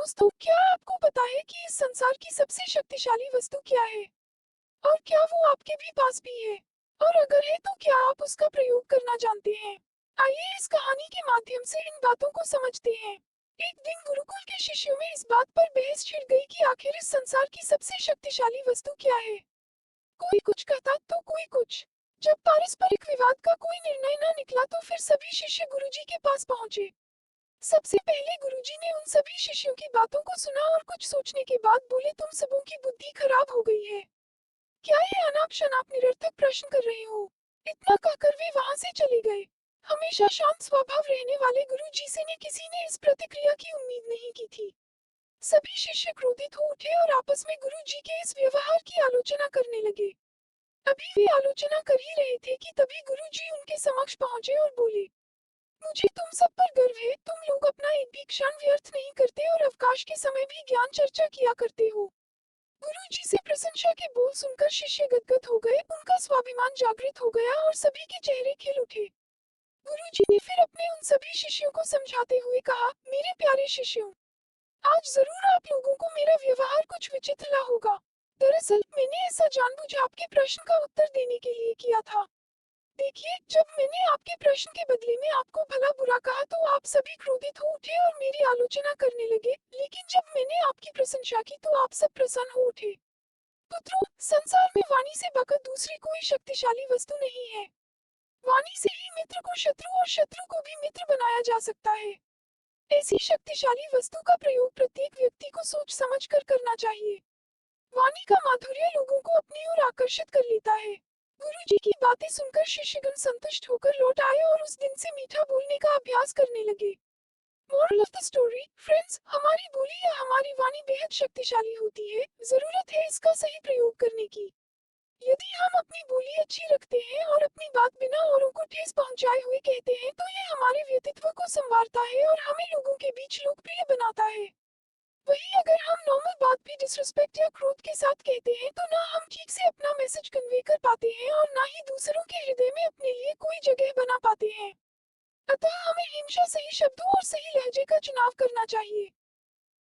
दोस्तों, क्या आपको पता है कि इस संसार की सबसे शक्तिशाली वस्तु क्या है? और क्या वो आपके भी पास भी है? और अगर है तो क्या आप उसका प्रयोग करना जानते हैं? आइए इस कहानी के माध्यम से इन बातों को समझते हैं। एक दिन गुरुकुल के शिष्यों में इस बात पर बहस छिड़ गई कि आखिर इस संसार की सबसे शक्तिशाली वस्तु क्या है। कोई कुछ कहता तो कोई कुछ। जब पारस्परिक विवाद का कोई निर्णय न निकला तो फिर सभी शिष्य गुरुजी के पास पहुंचे। सबसे पहले गुरुजी ने उन सभी शिष्यों की बातों को सुना और कुछ सोचने के बाद बोले, तुम सबों की बुद्धि खराब हो गई है। क्या ये अनाप शनाप निरर्थक प्रश्न कर रहे हो? इतना कहकर वे वहां से चले गए। हमेशा शांत स्वभाव रहने वाले गुरुजी से ने किसी ने इस प्रतिक्रिया की उम्मीद नहीं की थी। सभी शिष्य क्रोधित हो उठे और आपस में गुरुजी के इस व्यवहार की आलोचना करने लगे। अभी वे आलोचना कर ही रहे थे कि तभी गुरुजी उनके समक्ष पहुंचे और बोले, मुझे तुम सब पर गर्व है। तुम लोग अपना एक भी क्षण व्यर्थ नहीं करते और अवकाश के समय भी ज्ञान चर्चा किया करते हो। गुरुजी से प्रशंसा के बोल सुनकर शिष्य गदगद हो गए, उनका स्वाभिमान जागृत हो गया और सभी के चेहरे खिल उठे। गुरुजी ने फिर अपने उन सभी शिष्यों को समझाते हुए कहा, मेरे प्यारे शिष्यों, आज जरूर आप लोगों को मेरा व्यवहार कुछ विचित्र लगा होगा। दरअसल मैंने ऐसा जानबूझ आपके प्रश्न का उत्तर देने के लिए किया था। देखिए, जब मैंने आपके प्रश्न के बदले में आपको भला बुरा कहा तो आप सभी क्रोधित हो उठे और मेरी आलोचना करने लगे, लेकिन जब मैंने आपकी प्रशंसा की तो आप सब प्रसन्न हो उठे। पुत्रों, संसार में वाणी से बढ़कर दूसरी कोई शक्तिशाली वस्तु नहीं है। वाणी से ही मित्र को शत्रु और शत्रु को भी मित्र बनाया जा सकता है। ऐसी शक्तिशाली वस्तु का प्रयोग प्रत्येक व्यक्ति को सोच समझ कर करना चाहिए। वाणी का माधुर्य लोगों को अपनी ओर आकर्षित कर लेता है। गुरुजी की बातें सुनकर शिष्यगण संतुष्ट होकर लौट आए और उस दिन से मीठा बोलने का अभ्यास करने लगे। Moral of the story, friends, हमारी बोली या हमारी वाणी बेहद शक्तिशाली होती है। जरूरत है इसका सही प्रयोग करने की। यदि हम अपनी बोली अच्छी रखते हैं और अपनी बात बिना औरों को ठेस पहुंचाए हुए कहते हैं तो ये हमारे व्यक्तित्व को संवारता है और हमें लोगों के बीच लोकप्रिय बनाता है। वहीं अगर हम नॉर्मल बात भी डिसरिस्पेक्ट या क्रोध के साथ कहते हैं तो ना हम ठीक से अपना मैसेज कन्वे कर पाते हैं और ना ही दूसरों के हृदय में अपने लिए कोई जगह बना पाते हैं। अतः हमें हमेशा सही शब्दों और सही लहजे का चुनाव करना चाहिए।